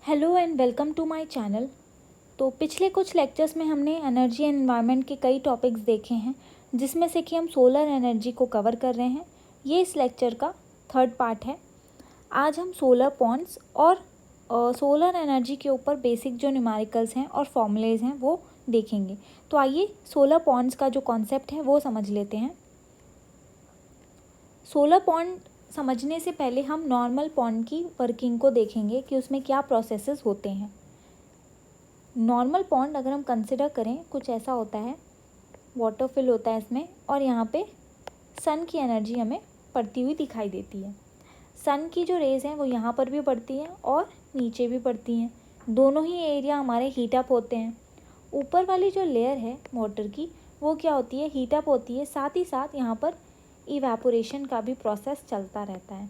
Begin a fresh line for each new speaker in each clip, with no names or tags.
Hello and welcome to my channel. तो पिछले कुछ लेक्चर्स में हमने एनर्जी एंड एनवायरनमेंट के कई टॉपिक्स देखे हैं, जिसमें से कि हम सोलर एनर्जी को कवर कर रहे हैं। ये इस लेक्चर का थर्ड पार्ट है। आज हम सोलर पॉन्ड्स और सोलर एनर्जी के ऊपर बेसिक जो न्यूमेरिकल्स हैं और फॉर्मूलेज हैं वो देखेंगे। तो आइए सोलर पॉन्ड्स का जो कॉन्सेप्ट है वो समझ लेते हैं। सोलर पॉन्ड समझने से पहले हम नॉर्मल पॉन्ड की वर्किंग को देखेंगे कि उसमें क्या प्रोसेसेस होते हैं। नॉर्मल पॉन्ड अगर हम कंसिडर करें, कुछ ऐसा होता है, वाटर फिल होता है इसमें, और यहाँ पे सन की एनर्जी हमें पड़ती हुई दिखाई देती है। सन की जो रेज़ हैं वो यहाँ पर भी पड़ती हैं और नीचे भी पड़ती हैं। दोनों ही एरिया हमारे हीट अप होते हैं। ऊपर वाली जो लेयर है वाटर की वो क्या होती है, हीट अप होती है। साथ ही साथ यहाँ पर इवेपोरेशन का भी प्रोसेस चलता रहता है,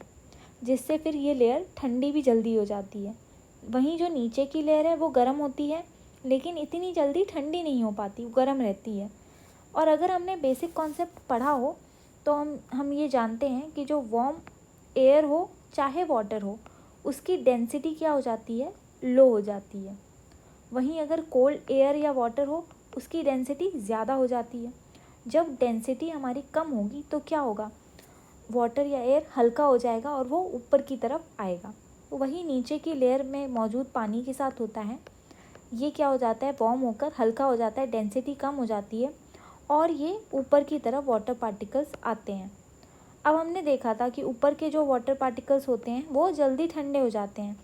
जिससे फिर ये लेयर ठंडी भी जल्दी हो जाती है। वहीं जो नीचे की लेयर है वो गर्म होती है, लेकिन इतनी जल्दी ठंडी नहीं हो पाती, गर्म रहती है। और अगर हमने बेसिक कॉन्सेप्ट पढ़ा हो तो हम ये जानते हैं कि जो वार्म एयर हो चाहे वाटर हो, उसकी डेंसिटी क्या हो जाती है, लो हो जाती है। वहीं अगर कोल्ड एयर या वाटर हो, उसकी डेंसिटी ज़्यादा हो जाती है। जब डेंसिटी हमारी कम होगी तो क्या होगा, वाटर या एयर हल्का हो जाएगा और वो ऊपर की तरफ आएगा। तो वही नीचे की लेयर में मौजूद पानी के साथ होता है। ये क्या हो जाता है, वार्म होकर हल्का हो जाता है, डेंसिटी कम हो जाती है और ये ऊपर की तरफ वाटर पार्टिकल्स आते हैं। अब हमने देखा था कि ऊपर के जो वाटर पार्टिकल्स होते हैं वो जल्दी ठंडे हो जाते हैं।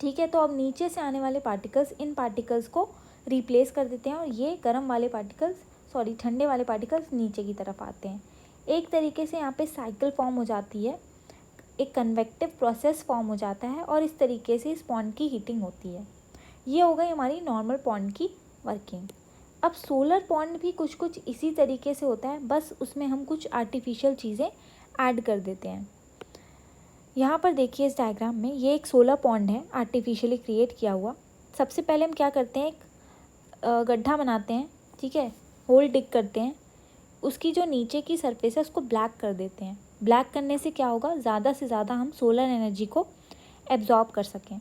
ठीक है, तो अब नीचे से आने वाले पार्टिकल्स इन पार्टिकल्स को रिप्लेस कर देते हैं और ये ठंडे वाले पार्टिकल्स नीचे की तरफ आते हैं। एक तरीके से यहाँ पे साइकिल फॉर्म हो जाती है, एक कन्वेक्टिव प्रोसेस फॉर्म हो जाता है और इस तरीके से इस पॉन्ड की हीटिंग होती है। ये हो गई हमारी नॉर्मल पॉन्ड की वर्किंग। अब सोलर पॉन्ड भी कुछ कुछ इसी तरीके से होता है, बस उसमें हम कुछ आर्टिफिशियल चीज़ें ऐड कर देते हैं। यहाँ पर देखिए इस डायग्राम में ये एक सोलर पॉन्ड है, आर्टिफिशियली क्रिएट किया हुआ। सबसे पहले हम क्या करते हैं, एक गड्ढा बनाते हैं, ठीक है, होल डिग करते हैं। उसकी जो नीचे की सरफेस है उसको ब्लैक कर देते हैं। ब्लैक करने से क्या होगा, ज़्यादा से ज़्यादा हम सोलर एनर्जी को एब्जॉर्ब कर सकें।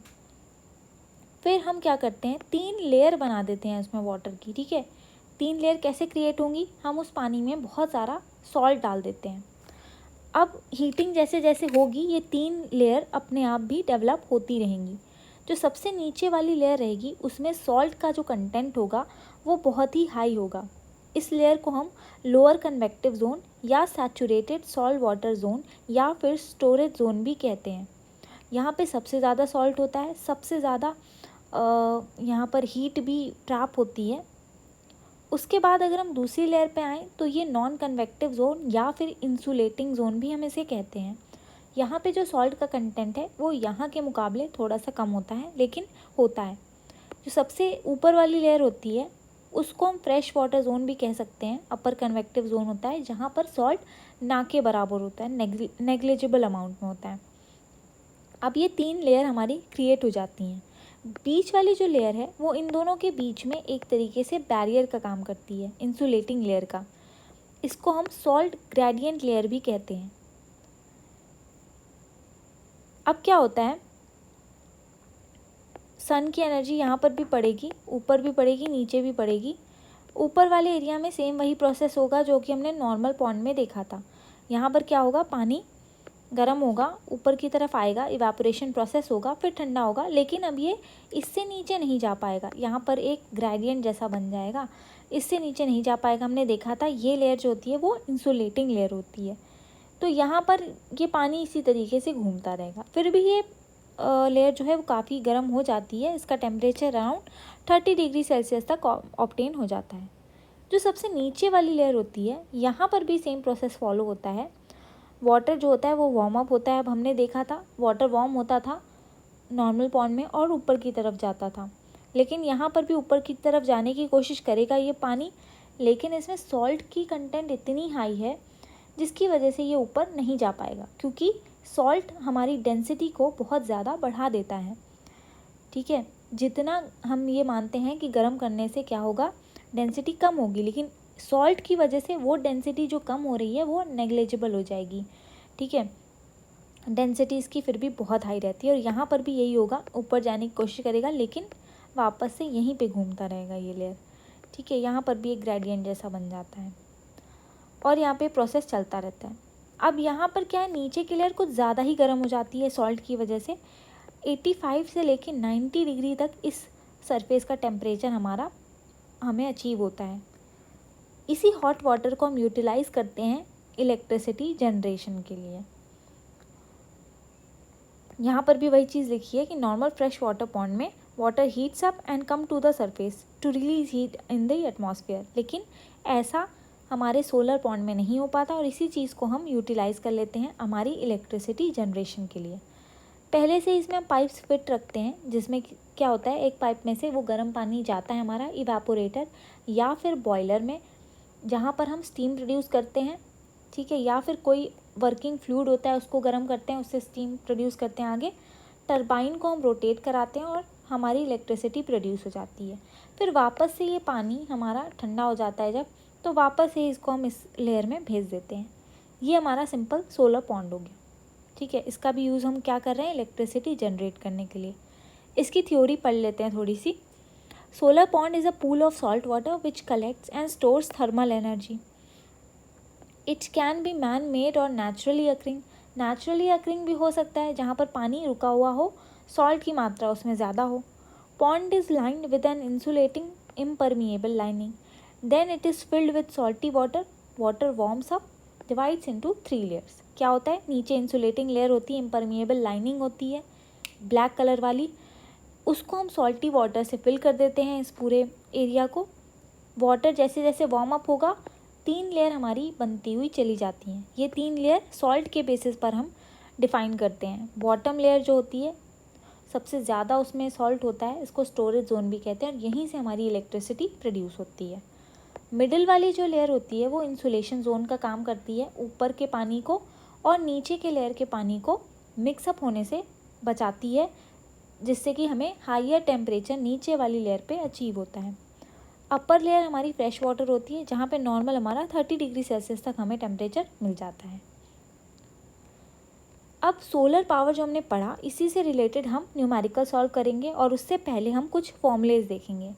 फिर हम क्या करते हैं, 3 लेयर बना देते हैं उसमें वाटर की। ठीक है, 3 लेयर कैसे क्रिएट होंगी, हम उस पानी में बहुत सारा सॉल्ट डाल देते हैं। अब हीटिंग जैसे जैसे होगी ये 3 लेयर अपने आप भी डेवलप होती रहेंगी। जो सबसे नीचे वाली लेयर रहेगी उसमें सॉल्ट का जो कंटेंट होगा वो बहुत ही हाई होगा। इस लेयर को हम लोअर कन्वेक्टिव जोन या सैचुरेटेड सॉल्ट वाटर जोन या फिर स्टोरेज जोन भी कहते हैं। यहाँ पे सबसे ज़्यादा सॉल्ट होता है, सबसे ज़्यादा यहाँ पर हीट भी ट्रैप होती है। उसके बाद अगर हम दूसरी लेयर पे आएँ तो ये नॉन कन्वेक्टिव जोन या फिर इंसुलेटिंग जोन भी हम इसे कहते हैं। यहाँ पे जो सॉल्ट का कंटेंट है वो यहाँ के मुकाबले थोड़ा सा कम होता है, लेकिन होता है। जो सबसे ऊपर वाली लेयर होती है उसको हम फ्रेश वाटर जोन भी कह सकते हैं। अपर कन्वेक्टिव जोन होता है जहाँ पर सॉल्ट ना के बराबर होता है, नेग्लिजिबल अमाउंट में होता है। अब ये 3 लेयर हमारी क्रिएट हो जाती हैं। बीच वाली जो लेयर है वो इन दोनों के बीच में एक तरीके से बैरियर का काम करती है, इंसुलेटिंग लेयर का। इसको हम सॉल्ट ग्रेडियंट लेयर भी कहते हैं। अब क्या होता है, सन की एनर्जी यहाँ पर भी पड़ेगी, ऊपर भी पड़ेगी, नीचे भी पड़ेगी। ऊपर वाले एरिया में सेम वही प्रोसेस होगा जो कि हमने नॉर्मल पॉन्ड में देखा था। यहाँ पर क्या होगा, पानी गर्म होगा, ऊपर की तरफ आएगा, इवेपोरेशन प्रोसेस होगा, फिर ठंडा होगा, लेकिन अब ये इससे नीचे नहीं जा पाएगा। यहाँ पर एक ग्रेडियंट जैसा बन जाएगा, इससे नीचे नहीं जा पाएगा। हमने देखा था ये लेयर जो होती है वो इंसुलेटिंग लेयर होती है। तो यहाँ पर ये पानी इसी तरीके से घूमता रहेगा। फिर भी ये लेयर जो है वो काफ़ी गर्म हो जाती है। इसका टेम्परेचर अराउंड 30 डिग्री सेल्सियस तक ऑब्टेन हो जाता है। जो सबसे नीचे वाली लेयर होती है यहाँ पर भी सेम प्रोसेस फॉलो होता है। वाटर जो होता है वो वार्म अप होता है। अब हमने देखा था वाटर वार्म होता था नॉर्मल पॉन्ड में और ऊपर की तरफ जाता था, लेकिन यहाँ पर भी ऊपर की तरफ जाने की कोशिश करेगा ये पानी, लेकिन इसमें सॉल्ट की कंटेंट इतनी हाई है जिसकी वजह से ये ऊपर नहीं जा पाएगा, क्योंकि सॉल्ट हमारी डेंसिटी को बहुत ज़्यादा बढ़ा देता है। ठीक है, जितना हम ये मानते हैं कि गर्म करने से क्या होगा, डेंसिटी कम होगी, लेकिन सॉल्ट की वजह से वो डेंसिटी जो कम हो रही है वो नेग्लिजिबल हो जाएगी। ठीक है, डेंसिटी इसकी फिर भी बहुत हाई रहती है और यहाँ पर भी यही होगा, ऊपर जाने की कोशिश करेगा लेकिन वापस से यहीं पे घूमता रहेगा ये लेयर, ठीक है। यहाँ पर भी एक ग्रेडियंट जैसा बन जाता है और यहाँ पे प्रोसेस चलता रहता है। अब यहाँ पर क्या है, नीचे की लेयर कुछ ज़्यादा ही गर्म हो जाती है सॉल्ट की वजह से। 85 से लेके 90 डिग्री तक इस सरफेस का टेम्परेचर हमें अचीव होता है। इसी हॉट वाटर को हम यूटिलाइज़ करते हैं इलेक्ट्रिसिटी जनरेशन के लिए। यहाँ पर भी वही चीज़ लिखी है कि नॉर्मल फ्रेश वाटर पॉन्ड में water heats up and come to the surface to release heat in the atmosphere, लेकिन ऐसा हमारे सोलर पॉन्ड में नहीं हो पाता और इसी चीज़ को हम यूटिलाइज़ कर लेते हैं हमारी इलेक्ट्रिसिटी जनरेशन के लिए। पहले से इसमें हम पाइप्स फिट रखते हैं, जिसमें क्या होता है, एक पाइप में से वो गर्म पानी जाता है हमारा इवापोरेटर या फिर बॉयलर में, जहाँ पर हम स्टीम प्रोड्यूस करते हैं, ठीक है, या फिर कोई वर्किंग फ्लूइड होता है उसको गर्म करते हैं, उससे स्टीम प्रोड्यूस करते हैं। आगे टरबाइन को हम रोटेट कराते हैं और हमारी इलेक्ट्रिसिटी प्रोड्यूस हो जाती है। फिर वापस से ये पानी हमारा ठंडा हो जाता है जब, तो वापस से इसको हम इस लेयर में भेज देते हैं। ये हमारा सिंपल सोलर पॉन्ड हो गया, ठीक है। इसका भी यूज़ हम क्या कर रहे हैं, इलेक्ट्रिसिटी जनरेट करने के लिए। इसकी थ्योरी पढ़ लेते हैं थोड़ी सी। Solar pond is a pool of salt water which collects and stores thermal energy. It can be man made और नेचुरली अकरिंग। नेचुरली अकरिंग भी हो सकता है, जहाँ पर पानी रुका हुआ हो, सॉल्ट की मात्रा उसमें ज़्यादा हो। Pond is lined with an insulating impermeable lining. Then it is filled with salty water. Water warms up, divides into 3 layers. क्या होता है, नीचे इंसुलेटिंग लेयर होती है, इम्परमिएबल लाइनिंग होती है ब्लैक कलर वाली, उसको हम सॉल्टी वाटर से फिल कर देते हैं इस पूरे एरिया को। वाटर जैसे जैसे वार्म अप होगा 3 लेयर हमारी बनती हुई चली जाती हैं। ये 3 लेयर सॉल्ट के बेसिस पर हम डिफ़ाइन करते हैं। बॉटम लेयर जो होती है सबसे ज़्यादा उसमें सॉल्ट होता है, इसको स्टोरेज जोन भी कहते हैं और यहीं से हमारी इलेक्ट्रिसिटी प्रोड्यूस होती है। मिडिल वाली जो लेयर होती है वो इंसुलेशन जोन का काम करती है, ऊपर के पानी को और नीचे के लेयर के पानी को मिक्सअप होने से बचाती है, जिससे कि हमें हाईयर टेम्परेचर नीचे वाली लेयर पे अचीव होता है। अपर लेयर हमारी फ्रेश वाटर होती है, जहाँ पे नॉर्मल हमारा 30 डिग्री सेल्सियस तक हमें टेम्परेचर मिल जाता है। अब सोलर पावर जो हमने पढ़ा, इसी से रिलेटेड हम न्यूमेरिकल सॉल्व करेंगे और उससे पहले हम कुछ फॉर्मूलेज देखेंगे।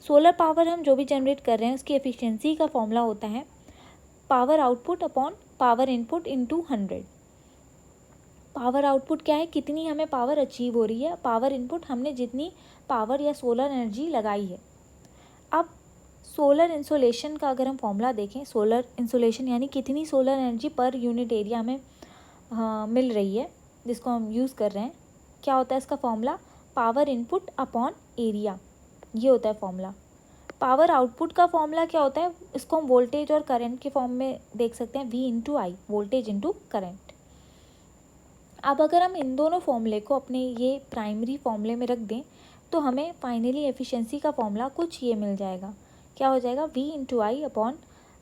सोलर पावर हम जो भी जनरेट कर रहे हैं उसकी एफिशिएंसी का फॉर्मूला होता है power output upon power input into 100। Power output क्या है, कितनी हमें पावर अचीव हो रही है, पावर इनपुट हमने जितनी पावर या सोलर एनर्जी लगाई है। अब सोलर इंसोलेशन का अगर हम फॉर्मूला देखें, सोलर इंसोलेशन यानी कितनी solar energy per unit area में मिल रही है जिसको हम यूज़ कर रहे हैं, क्या होता है इसका formula, power input upon area, ये होता है फॉर्मूला। पावर आउटपुट का फॉर्मूला क्या होता है, इसको हम वोल्टेज और करंट के फॉर्म में देख सकते हैं, V इंटू आई, वोल्टेज इंटू करंट। अब अगर हम इन दोनों फॉर्मूले को अपने ये प्राइमरी फॉर्मूले में रख दें तो हमें फाइनली एफिशिएंसी का फॉर्मूला कुछ ये मिल जाएगा, क्या हो जाएगा, V into I upon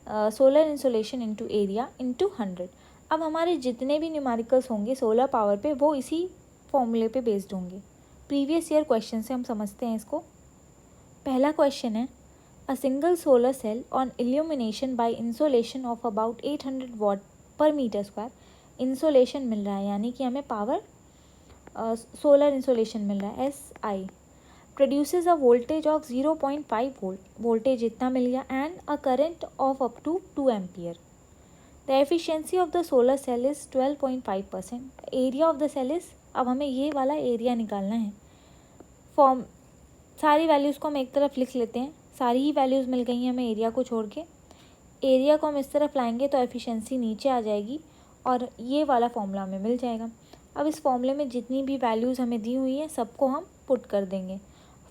solar insolation into area into 100। अब हमारे जितने भी न्यूमेरिकल्स होंगे सोलर पावर पे वो इसी फॉर्मूले पे बेस्ड होंगे। प्रीवियस ईयर क्वेश्चन से हम समझते हैं इसको। पहला क्वेश्चन है, a single solar cell on illumination by insolation of about 800 watt per metre square. Insolation मिल रहा है यानी कि हमें पावर सोलर इंसोलेशन मिल रहा है, SI produces a voltage of 0.5 volt, voltage इतना मिल गया, and a current of up to 2 ampere. The efficiency of the solar cell is 12.5%। Area of the cell is, अब हमें ये वाला एरिया निकालना है। फॉर्म सारी वैल्यूज़ को हम एक तरफ लिख लेते हैं, सारी ही वैल्यूज़ मिल गई हैं हमें एरिया को छोड़ के। एरिया को हम इस तरफ लाएंगे तो एफिशिएंसी नीचे आ जाएगी और ये वाला फॉर्मूला हमें मिल जाएगा। अब इस फॉर्मूले में जितनी भी वैल्यूज़ हमें दी हुई हैं सबको हम पुट कर देंगे,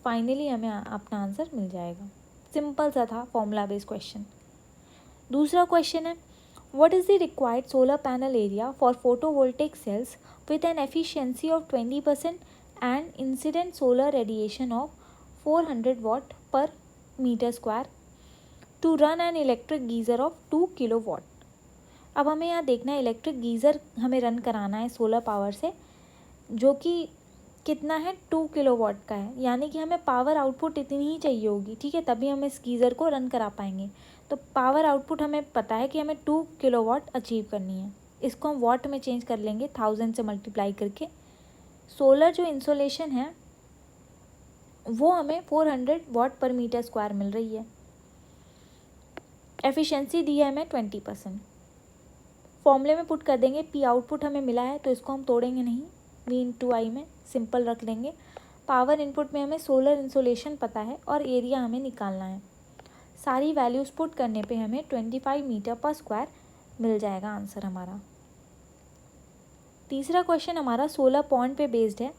फाइनली हमें अपना आंसर मिल जाएगा। सिंपल सा था फॉर्मूला बेस्ड क्वेश्चन। दूसरा क्वेश्चन है, what is the required solar panel area for photovoltaic cells with an efficiency of 20% and incident solar radiation of 400 watt per meter square to run an electric geyser of 2 kilowatt। अब हमें यहाँ देखना है, electric geyser हमें run कराना है solar power से, जो कि कितना है, 2 किलोवाट का है, यानी कि हमें पावर आउटपुट इतनी ही चाहिए होगी, ठीक है, तभी हम इस गीज़र को रन करा पाएंगे। तो पावर आउटपुट हमें पता है कि हमें 2 किलोवाट अचीव करनी है। इसको हम वॉट में चेंज कर लेंगे 1000 से मल्टीप्लाई करके। सोलर जो इंसोलेशन है वो हमें 400 वाट पर मीटर स्क्वायर मिल रही है। एफिशिएंसी दी है हमें 20%। फॉर्मूले में पुट कर देंगे, पी आउटपुट हमें मिला है तो इसको हम तोड़ेंगे नहीं, वी इंटू आई में सिंपल रख लेंगे। पावर इनपुट में हमें सोलर इंसोलेशन पता है और एरिया हमें निकालना है। सारी वैल्यूज़ पुट करने पे हमें 25 मीटर पर स्क्वायर मिल जाएगा आंसर हमारा। तीसरा क्वेश्चन हमारा सोलर पॉन्ड पे बेस्ड है।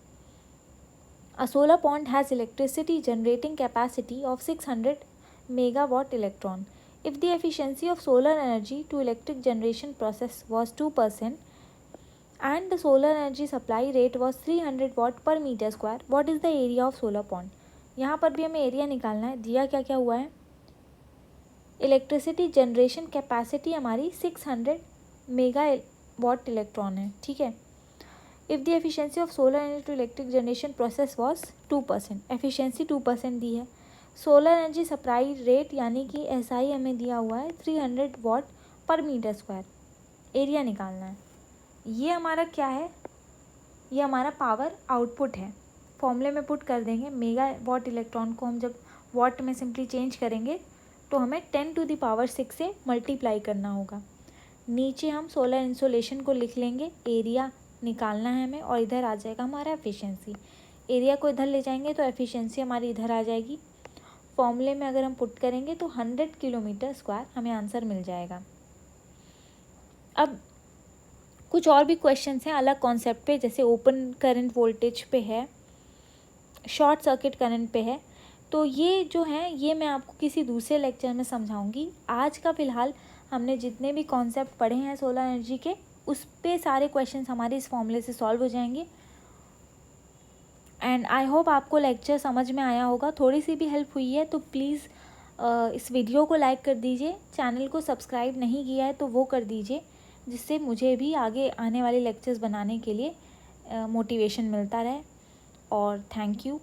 अ solar pond has electricity generating capacity of 600 megawatt electron. If the efficiency of solar energy to electric generation process was 2% and the solar energy supply rate was 300 watt per meter square, what is the area of solar pond? यहाँ पर भी हमें area निकालना है। दिया क्या क्या हुआ है, इलेक्ट्रिसिटी जनरेशन कैपेसिटी हमारी 600 मेगा वाट इलेक्ट्रॉन है, ठीक है। If the efficiency of solar energy to electric generation process was 2%, efficiency 2% दी है। सोलर एनर्जी सप्लाई रेट यानी कि SI हमें दिया हुआ है 300 वाट पर मीटर स्क्वायर, एरिया निकालना है। ये हमारा क्या है, ये हमारा पावर आउटपुट है। फॉर्मूले में पुट कर देंगे, मेगा वाट इलेक्ट्रॉन को हम जब वाट में सिंपली चेंज करेंगे तो हमें 10⁶ से मल्टीप्लाई करना होगा। नीचे हम सोलर इंसोलेशन को लिख लेंगे, एरिया निकालना है हमें और इधर आ जाएगा हमारा एफिशिएंसी। एरिया को इधर ले जाएंगे तो एफिशिएंसी हमारी इधर आ जाएगी। फॉर्मूले में अगर हम पुट करेंगे तो 100 किलोमीटर स्क्वायर हमें आंसर मिल जाएगा। अब कुछ और भी क्वेश्चंस हैं अलग कॉन्सेप्ट पे, जैसे ओपन करंट वोल्टेज पे है, शॉर्ट सर्किट करंट पे है। तो ये जो है ये मैं आपको किसी दूसरे लेक्चर में समझाऊंगी। आज का फ़िलहाल हमने जितने भी कॉन्सेप्ट पढ़े हैं सोलर एनर्जी के, उस पे सारे क्वेश्चंस हमारे इस फॉर्मूले से सॉल्व हो जाएंगे। एंड आई होप आपको लेक्चर समझ में आया होगा। थोड़ी सी भी हेल्प हुई है तो प्लीज़ इस वीडियो को लाइक कर दीजिए। चैनल को सब्सक्राइब नहीं किया है तो वो कर दीजिए, जिससे मुझे भी आगे आने वाले लेक्चर्स बनाने के लिए मोटिवेशन मिलता रहे। और थैंक यू।